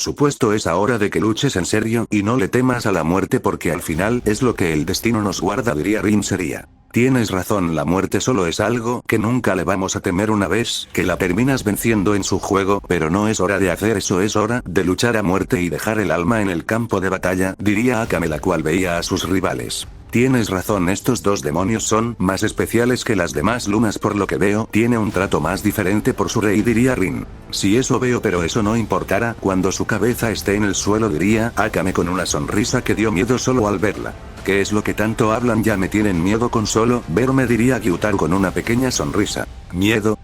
supuesto es hora de que luches en serio y no le temas a la muerte porque al final es lo que el destino nos guarda, diría Rin seria. Tienes razón, la muerte solo es algo que nunca le vamos a temer una vez que la terminas venciendo en su juego, pero no es hora de hacer eso, es hora de luchar a muerte y dejar el alma en el campo de batalla, diría Akame, la cual veía a sus rivales. Tienes razón, estos dos demonios son más especiales que las demás lunas, por lo que veo tiene un trato más diferente por su rey, diría Rin. Si eso veo, pero eso no importará cuando su cabeza esté en el suelo, diría Akame con una sonrisa que dio miedo solo al verla. ¿Qué es lo que tanto hablan? Ya me tienen miedo con solo verme, diría Gyutaro con una pequeña sonrisa. ¿Miedo?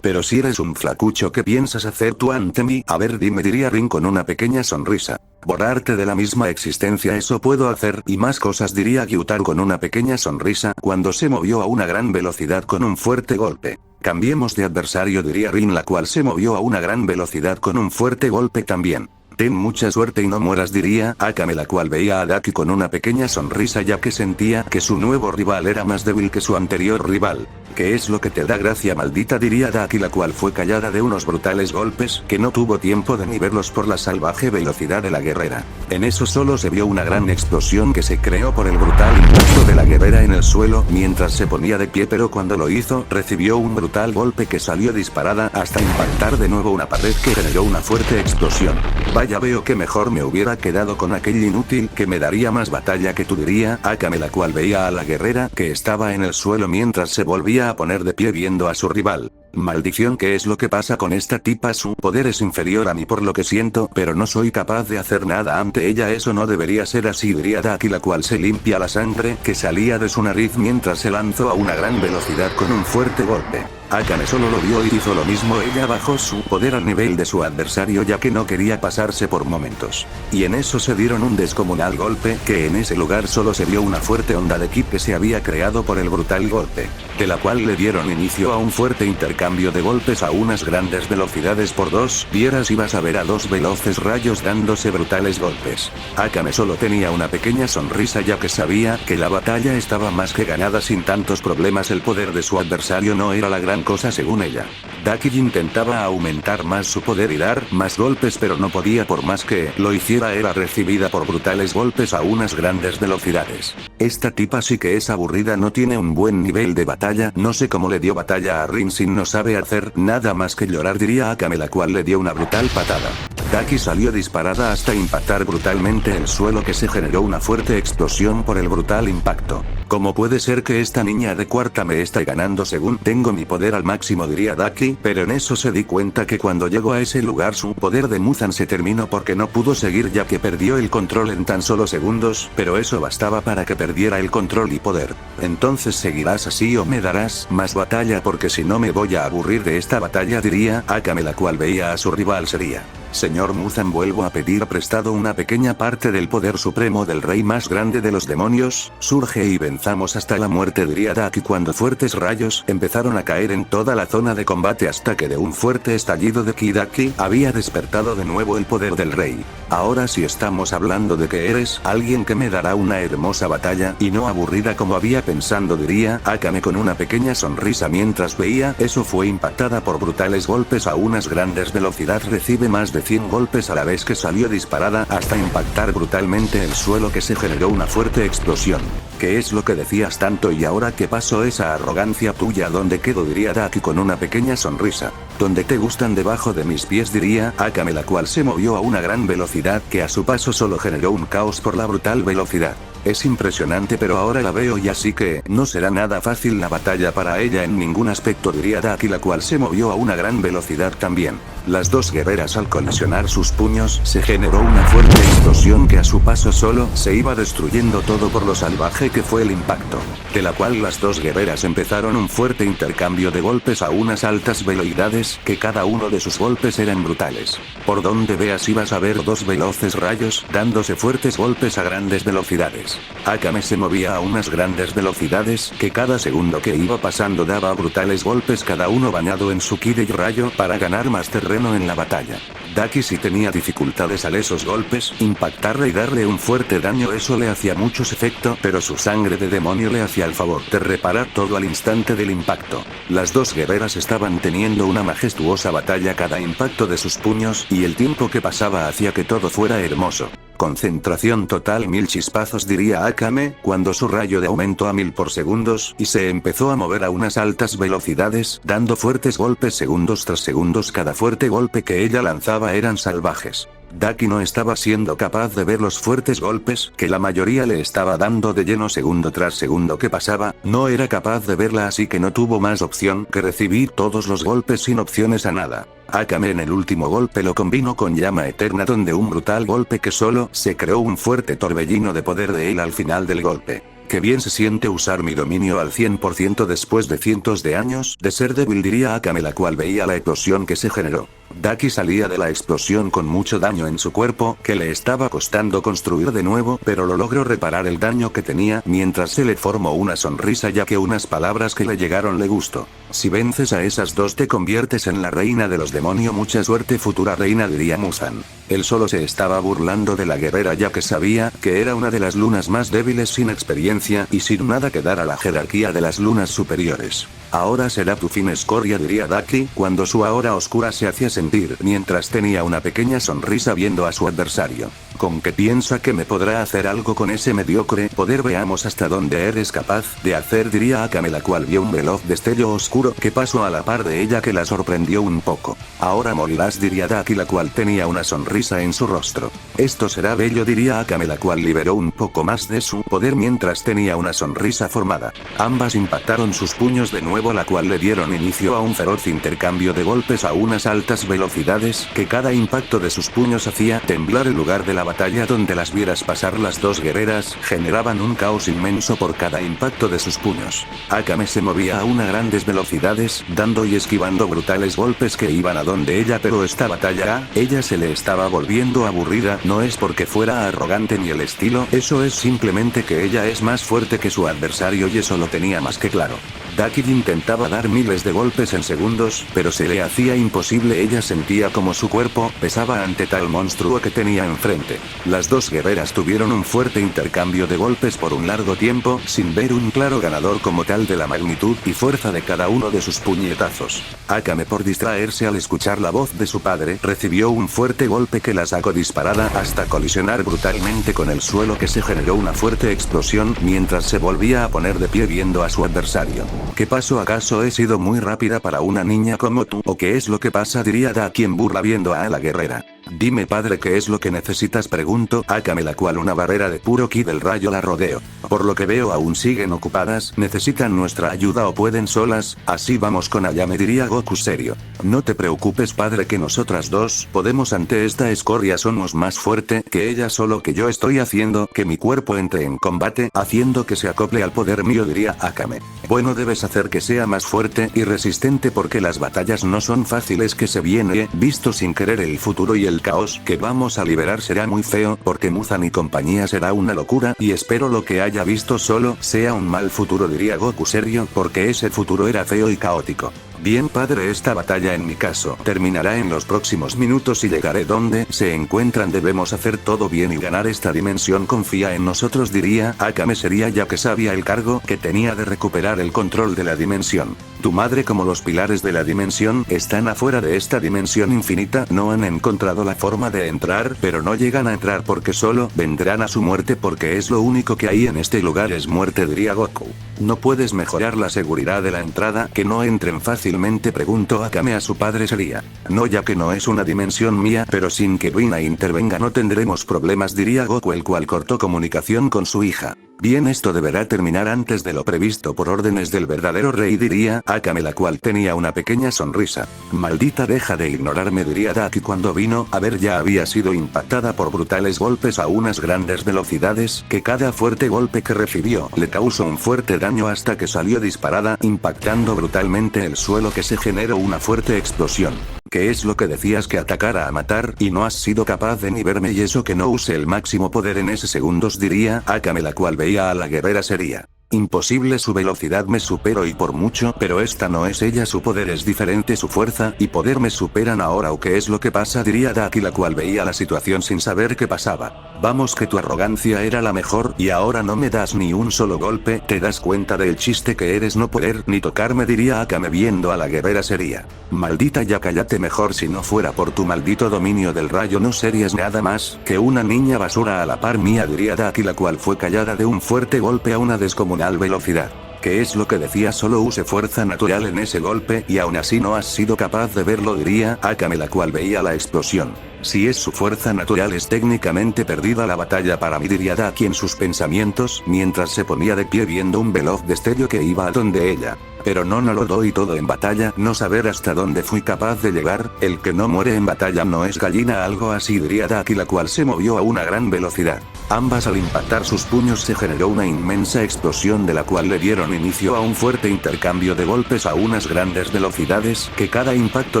Pero si eres un flacucho, ¿qué piensas hacer tú ante mí? A ver, dime, diría Rin con una pequeña sonrisa. Borrarte de la misma existencia, eso puedo hacer, y más cosas, diría Gyutaro con una pequeña sonrisa cuando se movió a una gran velocidad con un fuerte golpe. Cambiemos de adversario, diría Rin, la cual se movió a una gran velocidad con un fuerte golpe también. Ten mucha suerte y no mueras, diría Akame, la cual veía a Daki con una pequeña sonrisa ya que sentía que su nuevo rival era más débil que su anterior rival. ¿Qué es lo que te da gracia, maldita?, diría Daki, la cual fue callada de unos brutales golpes que no tuvo tiempo de ni verlos por la salvaje velocidad de la guerrera. En eso solo se vio una gran explosión que se creó por el brutal impacto de la guerrera en el suelo mientras se ponía de pie, pero cuando lo hizo recibió un brutal golpe que salió disparada hasta impactar de nuevo una pared que generó una fuerte explosión. Vaya, veo que mejor me hubiera quedado con aquel inútil que me daría más batalla que tú, diría Akame, la cual veía a la guerrera que estaba en el suelo mientras se volvía a poner de pie viendo a su rival. Maldición, ¿qué es lo que pasa con esta tipa? Su poder es inferior a mí por lo que siento, pero no soy capaz de hacer nada ante ella, eso no debería ser así, diría Daki, la cual se limpia la sangre que salía de su nariz mientras se lanzó a una gran velocidad con un fuerte golpe. Akame solo lo vio y hizo lo mismo, ella bajó su poder al nivel de su adversario ya que no quería pasarse por momentos. Y en eso se dieron un descomunal golpe que en ese lugar solo se vio una fuerte onda de ki que se había creado por el brutal golpe, de la cual le dieron inicio a un fuerte intercambio de golpes a unas grandes velocidades por dos. Vieras, ibas a ver a dos veloces rayos dándose brutales golpes. Akame solo tenía una pequeña sonrisa ya que sabía que la batalla estaba más que ganada sin tantos problemas, el poder de su adversario no era la gran cosa según ella. Daki intentaba aumentar más su poder y dar más golpes, pero no podía, por más que lo hiciera era recibida por brutales golpes a unas grandes velocidades. Esta tipa sí que es aburrida, no tiene un buen nivel de batalla, no sé cómo le dio batalla a Rin sin no sabe hacer nada más que llorar, diría Akame, la cual le dio una brutal patada. Daki salió disparada hasta impactar brutalmente el suelo, que se generó una fuerte explosión por el brutal impacto. ¿Cómo puede ser que esta niña de cuarta me esté ganando según tengo mi poder al máximo?, diría Daki, pero en eso se di cuenta que cuando llegó a ese lugar su poder de Muzan se terminó porque no pudo seguir ya que perdió el control en tan solo segundos, pero eso bastaba para que perdiera el control y poder. Entonces seguirás así o me darás más batalla porque si no me voy a aburrir de esta batalla, diría Akame, la cual veía a su rival seria. Señor Muzan, vuelvo a pedir prestado una pequeña parte del poder supremo del rey más grande de los demonios, surge y venzamos hasta la muerte, diría Daki cuando fuertes rayos empezaron a caer en toda la zona de combate hasta que de un fuerte estallido de ki Daki había despertado de nuevo el poder del rey. Ahora sí estamos hablando de que eres alguien que me dará una hermosa batalla y no aburrida como había pensando, diría Akame con una pequeña sonrisa mientras veía eso. Fue impactada por brutales golpes a unas grandes velocidades, recibe más de 100 golpes a la vez que salió disparada hasta impactar brutalmente el suelo, que se generó una fuerte explosión. ¿Qué es lo que decías tanto y ahora qué pasó? Esa arrogancia tuya, ¿dónde quedó?, diría Daki con una pequeña sonrisa. ¿Dónde te gustan? Debajo de mis pies, diría Akame, la cual se movió a una gran velocidad que a su paso solo generó un caos por la brutal velocidad. Es impresionante, pero ahora la veo y así que no será nada fácil la batalla para ella en ningún aspecto, diría Daki, la cual se movió a una gran velocidad también. Las dos guerreras al colisionar sus puños se generó una fuerte explosión que a su paso solo se iba destruyendo todo por lo salvaje que fue el impacto, de la cual las dos guerreras empezaron un fuerte intercambio de golpes a unas altas velocidades que cada uno de sus golpes eran brutales. Por donde veas ibas a ver dos veloces rayos dándose fuertes golpes a grandes velocidades. velocidades. Akame se movía a unas grandes velocidades que cada segundo que iba pasando daba brutales golpes, cada uno bañado en su ki de rayo para ganar más terreno en la batalla. Daki sí tenía dificultades al esos golpes, impactarle y darle un fuerte daño, eso le hacía muchos efecto, pero su sangre de demonio le hacía el favor de reparar todo al instante del impacto. Las dos guerreras estaban teniendo una majestuosa batalla, cada impacto de sus puños y el tiempo que pasaba hacía que todo fuera hermoso. Concentración total, 1000 chispazos, diría Akame, cuando su rayo de aumentó a 1000 por segundos y se empezó a mover a unas altas velocidades, dando fuertes golpes segundos tras segundos. Cada fuerte golpe que ella lanzaba eran salvajes. Daki no estaba siendo capaz de ver los fuertes golpes que la mayoría le estaba dando de lleno segundo tras segundo que pasaba, no era capaz de verla, así que no tuvo más opción que recibir todos los golpes sin opciones a nada. Akame en el último golpe lo combinó con llama eterna, donde un brutal golpe que solo se creó un fuerte torbellino de poder de él al final del golpe. Qué bien se siente usar mi dominio al 100% después de cientos de años de ser débil, diría Akame, la cual veía la explosión que se generó. Daki salía de la explosión con mucho daño en su cuerpo, que le estaba costando construir de nuevo, pero lo logró reparar el daño que tenía, mientras se le formó una sonrisa, ya que unas palabras que le llegaron le gustó. Si vences a esas dos te conviertes en la reina de los demonios, mucha suerte futura reina, diría Muzan. Él solo se estaba burlando de la guerrera, ya que sabía que era una de las lunas más débiles, sin experiencia y sin nada que dar a la jerarquía de las lunas superiores. Ahora será tu fin, escoria, diría Daki, cuando su aura oscura se hacía sentir, mientras tenía una pequeña sonrisa viendo a su adversario. ¿Con qué piensa que me podrá hacer algo con ese mediocre poder? Veamos hasta dónde eres capaz de hacer, diría Akame, la cual vio un veloz destello oscuro que pasó a la par de ella, que la sorprendió un poco. Ahora morirás, diría Daki, la cual tenía una sonrisa en su rostro. Esto será bello, diría Akame, la cual liberó un poco más de su poder mientras tenía una sonrisa formada. Ambas impactaron sus puños de nuevo, la cual le dieron inicio a un feroz intercambio de golpes a unas altas velocidades, que cada impacto de sus puños hacía temblar el lugar de la batalla donde las vieras pasar. Las dos guerreras generaban un caos inmenso por cada impacto de sus puños. Akame se movía a unas grandes velocidades, dando y esquivando brutales golpes que iban a donde ella, pero esta batalla, ella se le estaba volviendo aburrida. No es porque fuera arrogante ni el estilo, eso es simplemente que ella es más fuerte que su adversario y eso lo tenía más que claro. Daki intentaba dar miles de golpes en segundos, pero se le hacía imposible. Ella sentía como su cuerpo pesaba ante tal monstruo que tenía enfrente. Las dos guerreras tuvieron un fuerte intercambio de golpes por un largo tiempo, sin ver un claro ganador como tal de la magnitud y fuerza de cada uno de sus puñetazos. Akame, por distraerse al escuchar la voz de su padre, recibió un fuerte golpe que la sacó disparada hasta colisionar brutalmente con el suelo, que se generó una fuerte explosión mientras se volvía a poner de pie viendo a su adversario. ¿Qué pasó? ¿Acaso he sido muy rápida para una niña como tú? ¿O qué es lo que pasa? Diría Daki en burla viendo a la guerrera. Dime, padre, ¿qué es lo que necesitas? Preguntó Akame, la cual una barrera de puro ki del rayo la rodeó. Por lo que veo aún siguen ocupadas, ¿necesitan nuestra ayuda o pueden solas? Así vamos con Ayame, diría Goku serio. No te preocupes, padre, que nosotras dos podemos ante esta escoria, somos más fuerte que ella, solo que yo estoy haciendo que mi cuerpo entre en combate, haciendo que se acople al poder mío, diría Akame. Bueno, debes hacer que sea más fuerte y resistente porque las batallas no son fáciles, que se viene, visto sin querer el futuro y el caos que vamos a liberar será muy feo, porque Muzan y compañía será una locura y espero lo que haya visto solo sea un mal futuro, diría Goku serio, porque ese futuro era feo y caótico. Bien, padre, esta batalla en mi caso terminará en los próximos minutos y llegaré donde se encuentran. Debemos hacer todo bien y ganar esta dimensión. Confía en nosotros, diría Akame seria, ya que sabía el cargo que tenía de recuperar el control de la dimensión. Tu madre como los pilares de la dimensión están afuera de esta dimensión infinita, no han encontrado la forma de entrar, pero no llegan a entrar porque solo vendrán a su muerte, porque es lo único que hay en este lugar es muerte, diría Goku. ¿No puedes mejorar la seguridad de la entrada, que no entren fácilmente? Preguntó Akame a su padre seria. No, ya que no es una dimensión mía, pero sin que Vina intervenga no tendremos problemas, diría Goku, el cual cortó comunicación con su hija. Bien, esto deberá terminar antes de lo previsto por órdenes del verdadero rey, diría Akame, la cual tenía una pequeña sonrisa. Maldita, deja de ignorarme, diría Daki cuando vino a ver ya había sido impactada por brutales golpes a unas grandes velocidades, que cada fuerte golpe que recibió le causó un fuerte daño hasta que salió disparada, impactando brutalmente el suelo, que se generó una fuerte explosión. ¿Qué es lo que decías que atacara a matar y no has sido capaz de ni verme y eso que no use el máximo poder en ese segundos diría Akame la cual veía a la guerrera seria. Imposible, su velocidad me supero y por mucho, pero esta no es ella, su poder es diferente, su fuerza y poder me superan ahora o qué es lo que pasa diría Daki la cual veía la situación sin saber qué pasaba. Vamos que tu arrogancia era la mejor y ahora no me das ni un solo golpe, te das cuenta del chiste que eres no poder ni tocarme diría Akame viendo a la guerrera seria. Maldita ya cállate mejor si no fuera por tu maldito dominio del rayo no serías nada más que una niña basura a la par mía diría Daki la cual fue callada de un fuerte golpe a una descomunal velocidad. ¿Qué es lo que decía? Solo use fuerza natural en ese golpe y aún así no has sido capaz de verlo diría Akame la cual veía la explosión. Si es su fuerza natural es técnicamente perdida la batalla para mí diría Daki en sus pensamientos mientras se ponía de pie viendo un veloz destello que iba a donde ella. Pero no lo doy todo en batalla, no saber hasta dónde fui capaz de llegar, el que no muere en batalla no es gallina algo así diría Daki la cual se movió a una gran velocidad. Ambas al impactar sus puños se generó una inmensa explosión de la cual le dieron inicio a un fuerte intercambio de golpes a unas grandes velocidades que cada impacto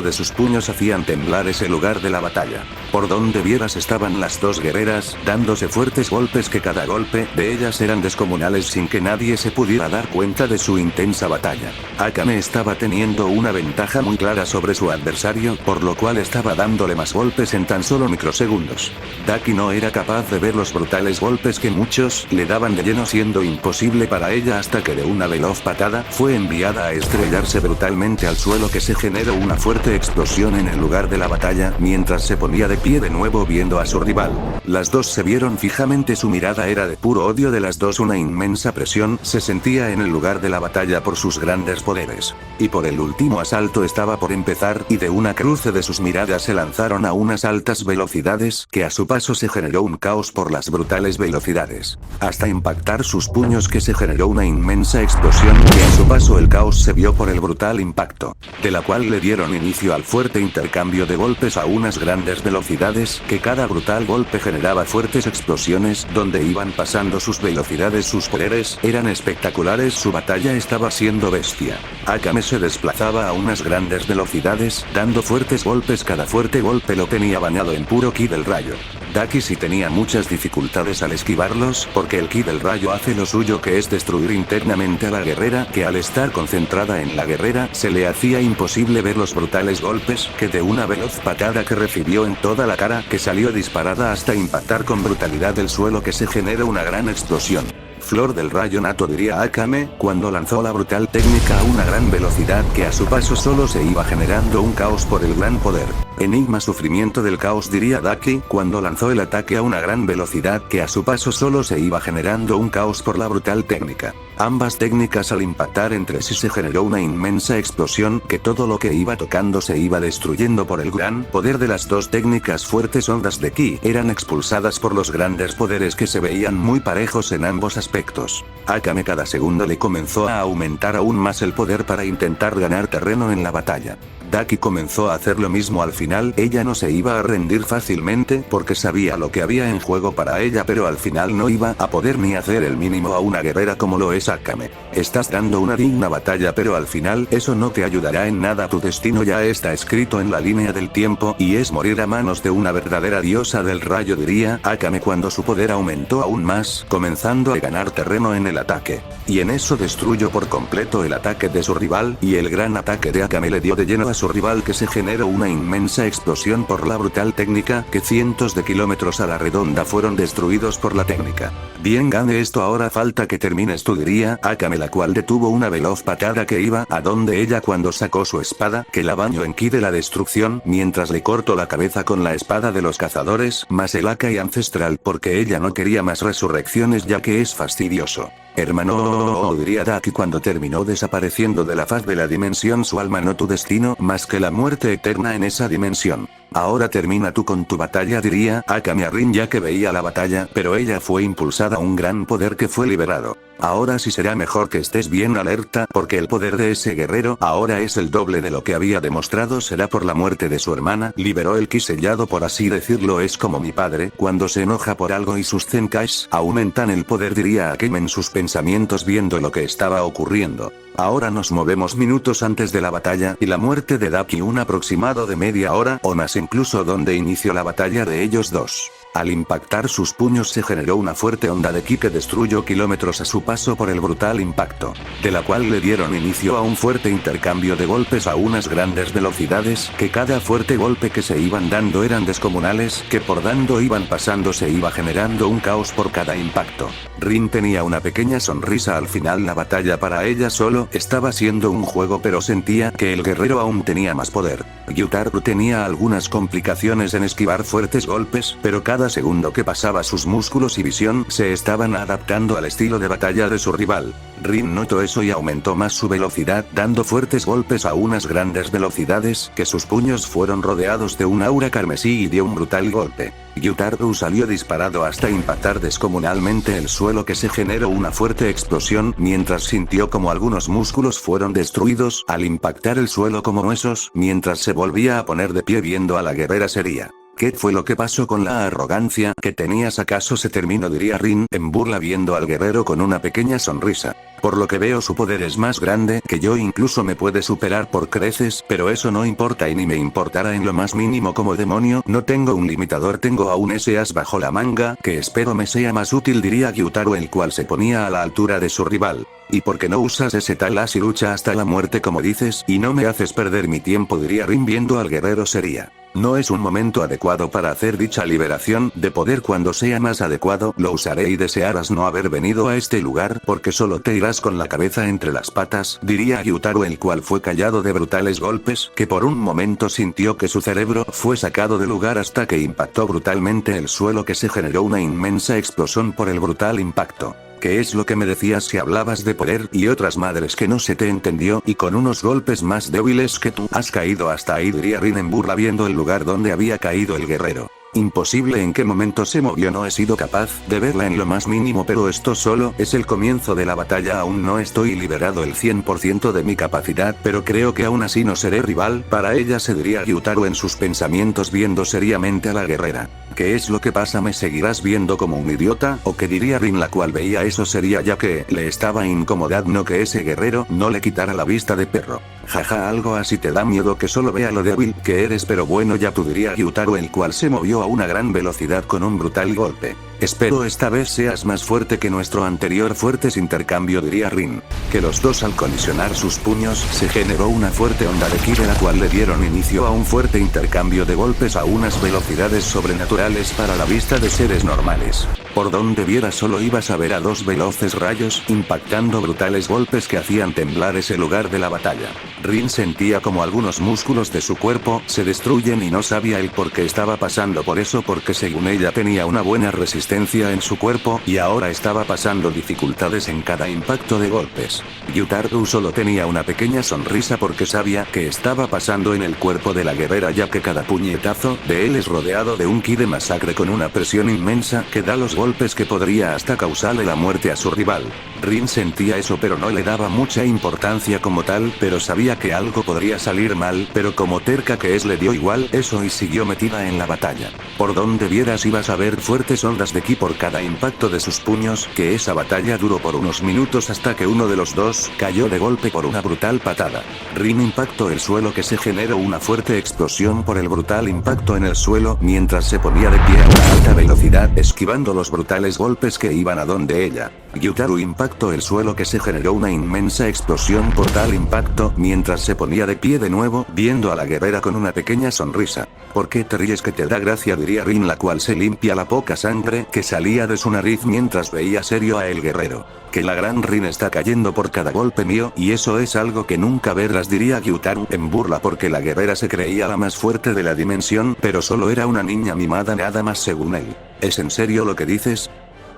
de sus puños hacían temblar ese lugar de la batalla. Por donde vieras estaban las dos guerreras, dándose fuertes golpes que cada golpe de ellas eran descomunales sin que nadie se pudiera dar cuenta de su intensa batalla. Akame estaba teniendo una ventaja muy clara sobre su adversario, por lo cual estaba dándole más golpes en tan solo microsegundos. Daki no era capaz de ver los brutales golpes que muchos le daban de lleno siendo imposible para ella hasta que de una veloz patada fue enviada a estrellarse brutalmente al suelo que se generó una fuerte explosión en el lugar de la batalla mientras se ponía de pie de nuevo viendo a su rival. Las dos se vieron fijamente, su mirada era de puro odio de las dos, una inmensa presión se sentía en el lugar de la batalla por sus grandes poderes. Y por el último asalto estaba por empezar y de una cruce de sus miradas se lanzaron a unas altas velocidades que a su paso se generó un caos por las brutales velocidades. Hasta impactar sus puños que se generó una inmensa explosión y a su paso el caos se vio por el brutal impacto, de la cual le dieron inicio al fuerte intercambio de golpes a unas grandes velocidades que cada brutal golpe generaba fuertes explosiones donde iban pasando sus velocidades, sus poderes eran espectaculares, su batalla estaba siendo bestia. Akame se desplazaba a unas grandes velocidades, dando fuertes golpes, cada fuerte golpe lo tenía bañado en puro ki del rayo. Daki sí tenía muchas dificultades al esquivarlos, porque el ki del rayo hace lo suyo que es destruir internamente a la guerrera, que al estar concentrada en la guerrera, se le hacía imposible ver los brutales golpes, que de una veloz patada que recibió en toda la cara, que salió disparada hasta impactar con brutalidad el suelo que se genera una gran explosión. Flor del rayo nato diría Akame, cuando lanzó la brutal técnica a una gran velocidad que a su paso solo se iba generando un caos por el gran poder. Enigma sufrimiento del caos diría Daki, cuando lanzó el ataque a una gran velocidad que a su paso solo se iba generando un caos por la brutal técnica. Ambas técnicas al impactar entre sí se generó una inmensa explosión que todo lo que iba tocando se iba destruyendo por el gran poder de las dos técnicas. Fuertes ondas de ki eran expulsadas por los grandes poderes que se veían muy parejos en ambos aspectos. Akame cada segundo le comenzó a aumentar aún más el poder para intentar ganar terreno en la batalla. Daki comenzó a hacer lo mismo. Al final ella no se iba a rendir fácilmente porque sabía lo que había en juego para ella, pero al final no iba a poder ni hacer el mínimo a una guerrera como lo es Akame. Estás dando una digna batalla, pero al final eso no te ayudará en nada, tu destino ya está escrito en la línea del tiempo y es morir a manos de una verdadera diosa del rayo, diría Akame cuando su poder aumentó aún más, comenzando a ganar terreno en el ataque. Y en eso destruyó por completo el ataque de su rival, y el gran ataque de Akame le dio de lleno a su rival, que se generó una inmensa explosión por la brutal técnica, que cientos de kilómetros a la redonda fueron destruidos por la técnica. Bien, gane esto, ahora falta que termines tú, diría Akame, la cual detuvo una veloz patada que iba a donde ella cuando sacó su espada, que la bañó en ki de la destrucción, mientras le cortó la cabeza con la espada de los cazadores, más el Akai ancestral, porque ella no quería más resurrecciones ya que es fastidioso. Hermano, diría Daki cuando terminó desapareciendo de la faz de la dimensión. Su alma no tu destino más que la muerte eterna en esa dimensión. Ahora termina tú con tu batalla, diría Akame a Rin, ya que veía la batalla, pero ella fue impulsada a un gran poder que fue liberado. Ahora sí será mejor que estés bien alerta, porque el poder de ese guerrero ahora es el doble de lo que había demostrado. Será por la muerte de su hermana. Liberó el ki sellado, por así decirlo. Es como mi padre cuando se enoja por algo y sus zenkais aumentan el poder, diría Akame en sus pensamientos. pensamientos viendo lo que estaba ocurriendo. Ahora nos movemos minutos antes de la batalla y la muerte de Daki, un aproximado de media hora o más incluso donde inició la batalla de ellos dos. Al impactar sus puños se generó una fuerte onda de ki que destruyó kilómetros a su paso por el brutal impacto, de la cual le dieron inicio a un fuerte intercambio de golpes a unas grandes velocidades, que cada fuerte golpe que se iban dando eran descomunales, que por dando iban pasando se iba generando un caos por cada impacto. Rin tenía una pequeña sonrisa al final. La batalla para ella solo estaba siendo un juego, pero sentía que el guerrero aún tenía más poder. Gyutaru tenía algunas complicaciones en esquivar fuertes golpes, pero cada segundo que pasaba sus músculos y visión se estaban adaptando al estilo de batalla de su rival. Rin notó eso y aumentó más su velocidad, dando fuertes golpes a unas grandes velocidades, que sus puños fueron rodeados de un aura carmesí y dio un brutal golpe. Gyutaru salió disparado hasta impactar descomunalmente el suelo, que se generó una fuerte explosión, mientras sintió como algunos músculos fueron destruidos al impactar el suelo como huesos, mientras se volvía a poner de pie viendo a la guerrera seria. ¿Qué fue lo que pasó con la arrogancia que tenías? ¿Acaso se terminó? Diría Rin en burla viendo al guerrero con una pequeña sonrisa. Por lo que veo su poder es más grande que yo, incluso me puede superar por creces, pero eso no importa y ni me importará en lo más mínimo. Como demonio, no tengo un limitador, tengo aún ese as bajo la manga, que espero me sea más útil, diría Gyutaru, el cual se ponía a la altura de su rival. ¿Y por qué no usas ese tal as y lucha hasta la muerte como dices, y no me haces perder mi tiempo? Diría Rin viendo al guerrero seria. No es un momento adecuado para hacer dicha liberación de poder. Cuando sea más adecuado lo usaré, y desearás no haber venido a este lugar porque solo te irás con la cabeza entre las patas, diría Gyutaru, el cual fue callado de brutales golpes, que por un momento sintió que su cerebro fue sacado de lugar hasta que impactó brutalmente el suelo, que se generó una inmensa explosión por el brutal impacto. ¿Qué es lo que me decías si hablabas de poder y otras madres que no se te entendió? Y con unos golpes más débiles que tú has caído hasta ahí, diría Rin en burla viendo el lugar donde había caído el guerrero. Imposible, ¿en qué momento se movió? No he sido capaz de verla en lo más mínimo, pero esto solo es el comienzo de la batalla. Aún no estoy liberado el 100% de mi capacidad, pero creo que aún así no seré rival para ella, se diría Gyutaru en sus pensamientos viendo seriamente a la guerrera. ¿Qué es lo que pasa? ¿Me seguirás viendo como un idiota? ¿O qué diría Rin, la cual veía eso sería, ya que le estaba incomodando que ese guerrero no le quitara la vista de perro? Jaja, algo así te da miedo, que solo vea lo débil que eres, pero bueno, ya tú, diría Gyutaru, el cual se movió a una gran velocidad con un brutal golpe. Espero esta vez seas más fuerte que nuestro anterior fuertes intercambio, diría Rin. Que los dos al colisionar sus puños se generó una fuerte onda de ki, de la cual le dieron inicio a un fuerte intercambio de golpes a unas velocidades sobrenaturales para la vista de seres normales. Por donde vieras solo ibas a ver a dos veloces rayos impactando brutales golpes que hacían temblar ese lugar de la batalla. Rin sentía como algunos músculos de su cuerpo se destruyen y no sabía el por qué estaba pasando por eso, porque según ella tenía una buena resistencia en su cuerpo y ahora estaba pasando dificultades en cada impacto de golpes. Gyutaru solo tenía una pequeña sonrisa porque sabía que estaba pasando en el cuerpo de la guerrera, ya que cada puñetazo de él es rodeado de un ki de masacre con una presión inmensa que da los golpes que podría hasta causarle la muerte a su rival. Rin sentía eso, pero no le daba mucha importancia como tal, pero sabía que algo podría salir mal, pero como terca que es le dio igual eso y siguió metida en la batalla. Por donde vieras ibas a ver fuertes ondas de ki por cada impacto de sus puños, que esa batalla duró por unos minutos hasta que uno de los dos cayó de golpe por una brutal patada. Rin impactó el suelo, que se generó una fuerte explosión por el brutal impacto en el suelo, mientras se ponía de pie a una alta velocidad esquivando los brutales golpes que iban a donde ella. Gyutaru impactó el suelo, que se generó una inmensa explosión por tal impacto, mientras se ponía de pie de nuevo viendo a la guerrera con una pequeña sonrisa. ¿Por qué te ríes? Que te da gracia, diría Rin, la cual se limpia la poca sangre que salía de su nariz mientras veía serio a el guerrero. Que la gran Rin está cayendo por cada golpe mío, y eso es algo que nunca verás, diría Gyutaru en burla, porque la guerrera se creía la más fuerte de la dimensión, pero solo era una niña mimada nada más según él. ¿Es en serio lo que dices?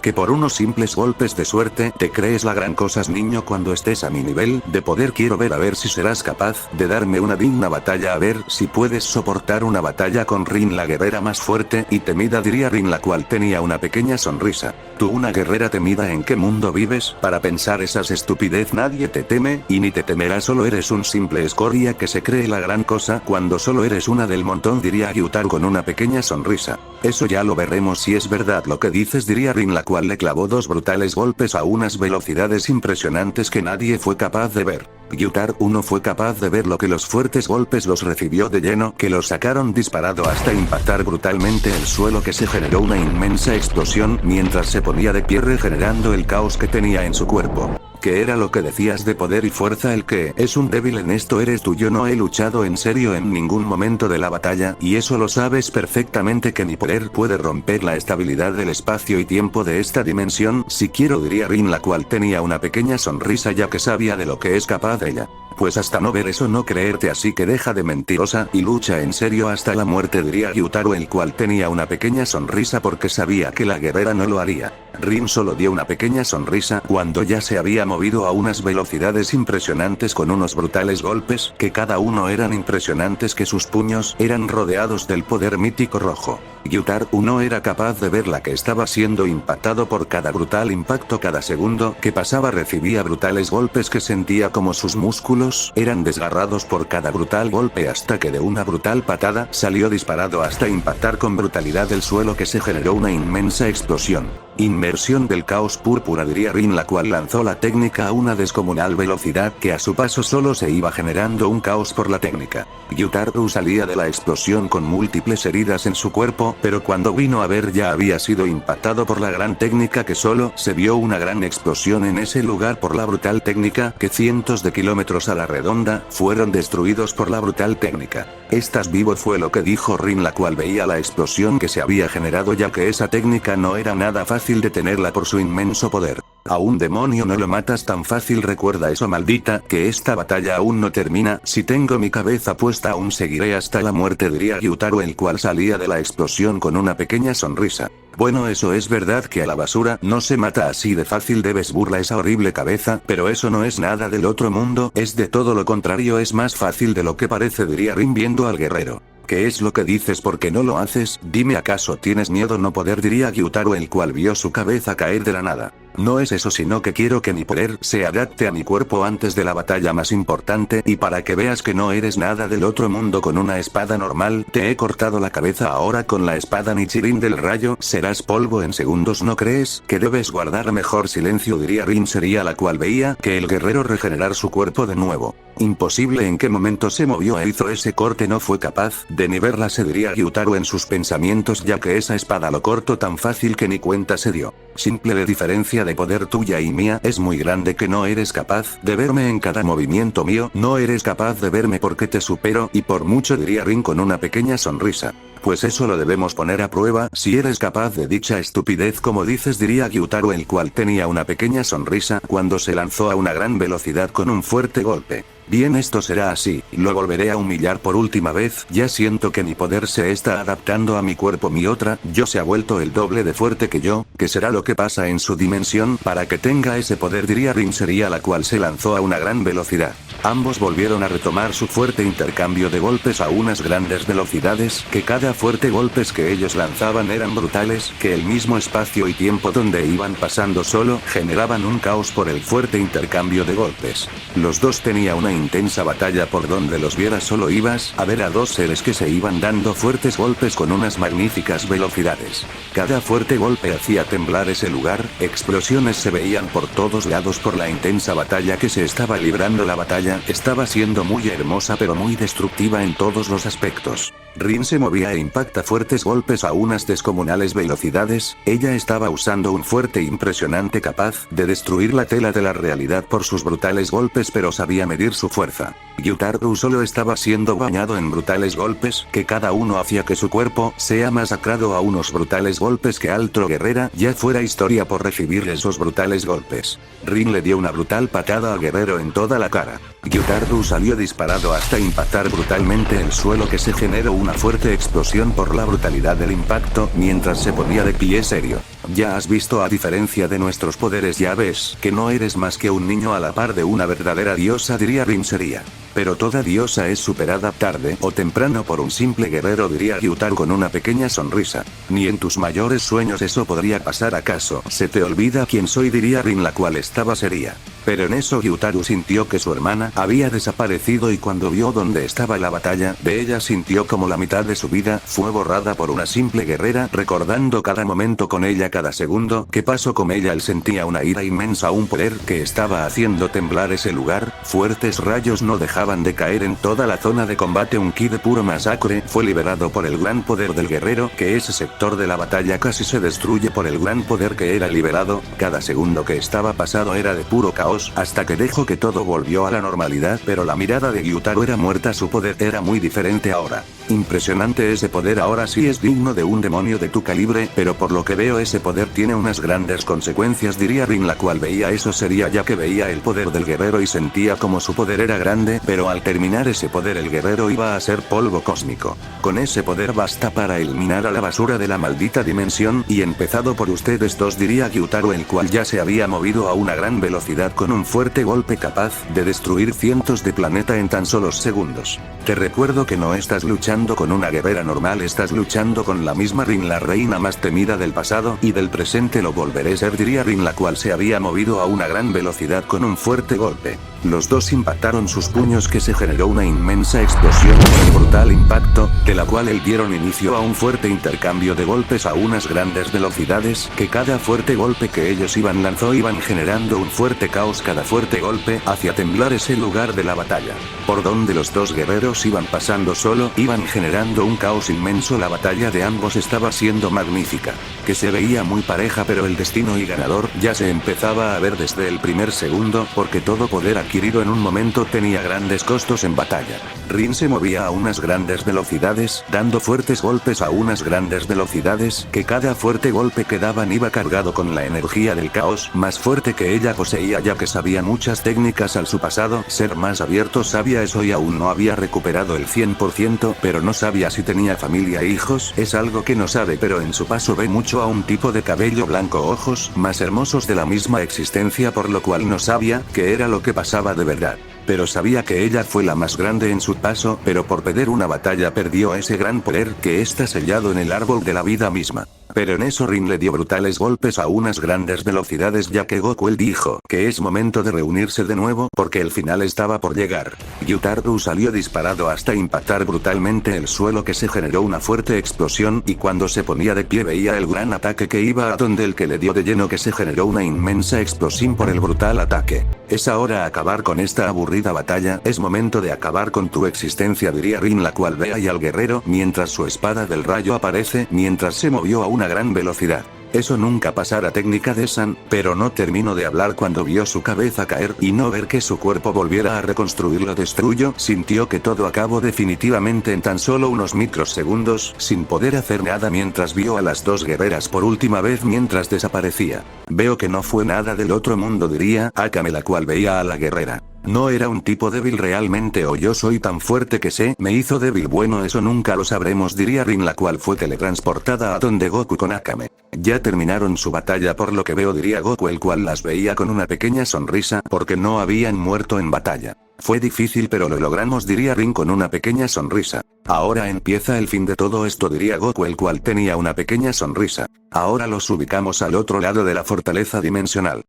¿Que por unos simples golpes de suerte te crees la gran cosa, niño? Cuando estés a mi nivel de poder quiero ver a ver si serás capaz de darme una digna batalla, a ver si puedes soportar una batalla con Rin, la guerrera más fuerte y temida, diría Rin, la cual tenía una pequeña sonrisa. ¿Tú, una guerrera temida? ¿En qué mundo vives para pensar esas estupidez? Nadie te teme y ni te temerá, solo eres un simple escoria que se cree la gran cosa cuando solo eres una del montón, diría Gyutaru con una pequeña sonrisa. Eso ya lo veremos si es verdad lo que dices, diría Rin, la cual le clavó dos brutales golpes a unas velocidades impresionantes que nadie fue capaz de ver. Gyutaro no fue capaz de ver lo que los fuertes golpes los recibió de lleno, que lo sacaron disparado hasta impactar brutalmente el suelo, que se generó una inmensa explosión mientras se ponía de pie regenerando el caos que tenía en su cuerpo. ¿Qué era lo que decías de poder y fuerza? El que es un débil en esto eres tú. Yo no he luchado en serio en ningún momento de la batalla, y eso lo sabes perfectamente, que mi poder puede romper la estabilidad del espacio y tiempo de esta dimensión, si quiero, diría Rin, la cual tenía una pequeña sonrisa ya que sabía de lo que es capaz ella. Pues hasta no ver eso no creerte, así que deja de mentirosa y lucha en serio hasta la muerte, diría Gyutaro, el cual tenía una pequeña sonrisa porque sabía que la guerrera no lo haría. Rin solo dio una pequeña sonrisa cuando ya se había movido a unas velocidades impresionantes con unos brutales golpes, que cada uno eran impresionantes, que sus puños eran rodeados del poder mítico rojo. Gyutaro no era capaz de ver la que estaba siendo impactado por cada brutal impacto. Cada segundo que pasaba recibía brutales golpes que sentía como sus músculos eran desgarrados por cada brutal golpe, hasta que de una brutal patada salió disparado hasta impactar con brutalidad el suelo, que se generó una inmensa explosión. Inmersión del caos púrpura, diría Rin, la cual lanzó la técnica a una descomunal velocidad, que a su paso solo se iba generando un caos por la técnica. Gyutaro salía de la explosión con múltiples heridas en su cuerpo, pero cuando vino a ver ya había sido impactado por la gran técnica, que solo se vio una gran explosión en ese lugar por la brutal técnica, que cientos de kilómetros a la redonda fueron destruidos por la brutal técnica. Estás vivo, fue lo que dijo Rin, la cual veía la explosión que se había generado, ya que esa técnica no era nada fácil detenerla por su inmenso poder. A un demonio no lo matas tan fácil, recuerda eso, maldita, que esta batalla aún no termina. Si tengo mi cabeza puesta aún seguiré hasta la muerte, diría Gyutaro, el cual salía de la explosión con una pequeña sonrisa. Bueno, eso es verdad, que a la basura no se mata así de fácil, debes burla esa horrible cabeza, pero eso no es nada del otro mundo, es de todo lo contrario, es más fácil de lo que parece, diría Rin viendo al guerrero. ¿Qué es lo que dices? ¿Por qué no lo haces? Dime, ¿acaso tienes miedo? No poder, diría Gyutaro, el cual vio su cabeza caer de la nada. No es eso, sino que quiero que mi poder se adapte a mi cuerpo antes de la batalla más importante, y para que veas que no eres nada del otro mundo. Con una espada normal te he cortado la cabeza, ahora con la espada Nichirin del rayo serás polvo en segundos. ¿No crees que debes guardar mejor silencio? Diría Rin, sería la cual veía que el guerrero regenerar su cuerpo de nuevo. Imposible, ¿en qué momento se movió e hizo ese corte? No fue capaz de ni verla, se diría Gyutaro en sus pensamientos, ya que esa espada lo cortó tan fácil que ni cuenta se dio. Simple de diferencia de poder tuya y mía es muy grande, que no eres capaz de verme en cada movimiento mío, no eres capaz de verme porque te supero, y por mucho, diría Rin con una pequeña sonrisa. Pues eso lo debemos poner a prueba, si eres capaz de dicha estupidez como dices, diría Gyutaro, el cual tenía una pequeña sonrisa cuando se lanzó a una gran velocidad con un fuerte golpe. Bien, esto será así, lo volveré a humillar por última vez, ya siento que mi poder se está adaptando a mi cuerpo, mi otra yo se ha vuelto el doble de fuerte que yo, ¿qué será lo que pasa en su dimensión para que tenga ese poder? Diría Rin, sería la cual se lanzó a una gran velocidad. Ambos volvieron a retomar su fuerte intercambio de golpes a unas grandes velocidades, que cada fuerte golpes que ellos lanzaban eran brutales, que el mismo espacio y tiempo donde iban pasando solo generaban un caos por el fuerte intercambio de golpes. Los dos tenían una intensa batalla, por donde los vieras solo ibas a ver a dos seres que se iban dando fuertes golpes con unas magníficas velocidades. Cada fuerte golpe hacía temblar ese lugar, explosiones se veían por todos lados por la intensa batalla que se estaba librando. La batalla estaba siendo muy hermosa pero muy destructiva en todos los aspectos. Rin se movía e impacta fuertes golpes a unas descomunales velocidades, ella estaba usando un fuerte impresionante capaz de destruir la tela de la realidad por sus brutales golpes, pero sabía medir su fuerza. Gyutaro solo estaba siendo bañado en brutales golpes, que cada uno hacía que su cuerpo sea masacrado a unos brutales golpes, que Altro Guerrera ya fuera historia por recibir esos brutales golpes. Rin le dio una brutal patada al guerrero en toda la cara. Gyutaro salió disparado hasta impactar brutalmente el suelo, que se generó una fuerte explosión por la brutalidad del impacto mientras se ponía de pie serio. Ya has visto, a diferencia de nuestros poderes ya ves que no eres más que un niño a la par de una verdadera diosa, diría Rin sería. Pero toda diosa es superada tarde o temprano por un simple guerrero, diría Gyutaro con una pequeña sonrisa. Ni en tus mayores sueños eso podría pasar, ¿acaso se te olvida quién soy? Diría Rin, la cual estaba seria. Pero en eso Gyutaro sintió que su hermana había desaparecido, y cuando vio dónde estaba la batalla de ella sintió como la mitad de su vida fue borrada por una simple guerrera, recordando cada momento con ella, cada segundo que pasó con ella él sentía una ira inmensa, un poder que estaba haciendo temblar ese lugar, fuertes rayos no dejaban de caer en toda la zona de combate, un ki de puro masacre fue liberado por el gran poder del guerrero, que ese sector de la batalla casi se destruye por el gran poder que era liberado, cada segundo que estaba pasado era de puro caos, hasta que dejó que todo volvió a la normalidad, pero la mirada de Gyutaro era muerta, su poder era muy diferente ahora. Impresionante, ese poder ahora sí es digno de un demonio de tu calibre, pero por lo que veo ese poder tiene unas grandes consecuencias, diría Rin, la cual veía eso sería ya que veía el poder del guerrero y sentía como su poder era grande, pero al terminar ese poder el guerrero iba a ser polvo cósmico. Con ese poder basta para eliminar a la basura de la maldita dimensión, y empezado por ustedes dos, diría Gyutaro, el cual ya se había movido a una gran velocidad con un fuerte golpe capaz de destruir cientos de planeta en tan solo segundos. Te recuerdo que no estás luchando con una guerrera normal, estás luchando con la misma Rin, la reina más temida del pasado y del presente, lo volveré a ser, diría Rin, la cual se había movido a una gran velocidad con un fuerte golpe. Los dos impactaron sus puños, que se generó una inmensa explosión con el brutal impacto, de la cual él dieron inicio a un fuerte intercambio de golpes a unas grandes velocidades, que cada fuerte golpe que ellos lanzó iban generando un fuerte caos, cada fuerte golpe hacía temblar ese lugar de la batalla. Por donde los dos guerreros iban pasando solo iban generando un caos inmenso, la batalla de ambos estaba siendo magnífica, que se veía muy pareja, pero el destino y ganador ya se empezaba a ver desde el primer segundo, porque todo poder adquirido en un momento tenía grandes costos en batalla. Rin se movía a unas grandes velocidades, dando fuertes golpes a unas grandes velocidades, que cada fuerte golpe que daban iba cargado con la energía del caos, más fuerte que ella poseía, ya que sabía muchas técnicas al su pasado, ser más abierto, sabía eso y aún no había recuperado el 100%, pero no sabía si tenía familia e hijos, es algo que no sabe, pero en su paso ve mucho a un tipo de cabello blanco, ojos más hermosos de la misma existencia, por lo cual no sabía qué era lo que pasaba de verdad. Pero sabía que ella fue la más grande en su paso, pero por perder una batalla perdió ese gran poder que está sellado en el árbol de la vida misma. Pero en eso Rin le dio brutales golpes a unas grandes velocidades, ya que Goku él dijo que es momento de reunirse de nuevo, porque el final estaba por llegar. Gyutaro salió disparado hasta impactar brutalmente el suelo, que se generó una fuerte explosión, y cuando se ponía de pie veía el gran ataque que iba a donde el que le dio de lleno, que se generó una inmensa explosión por el brutal ataque. Es ahora acabar con esta aburrida batalla, es momento de acabar con tu existencia, diría Rin, la cual ve ahí al guerrero mientras su espada del rayo aparece, mientras se movió a una gran velocidad. Eso nunca pasara, técnica de San, pero no terminó de hablar cuando vio su cabeza caer y no ver que su cuerpo volviera a reconstruirlo destruyó, sintió que todo acabó definitivamente en tan solo unos microsegundos, sin poder hacer nada mientras vio a las dos guerreras por última vez mientras desaparecía. Veo que no fue nada del otro mundo, diría Akame, la cual veía a la guerrera. No era un tipo débil realmente, o yo soy tan fuerte que me hizo débil, bueno eso nunca lo sabremos, diría Rin, la cual fue teletransportada a donde Goku con Akame. Ya terminaron su batalla por lo que veo, diría Goku, el cual las veía con una pequeña sonrisa porque no habían muerto en batalla. Fue difícil pero lo logramos, diría Rin con una pequeña sonrisa. Ahora empieza el fin de todo esto, diría Goku, el cual tenía una pequeña sonrisa. Ahora los ubicamos al otro lado de la fortaleza dimensional.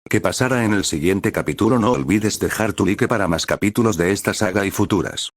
¿Qué pasará en el siguiente capítulo? No olvides dejar tu like para más capítulos de esta saga y futuras.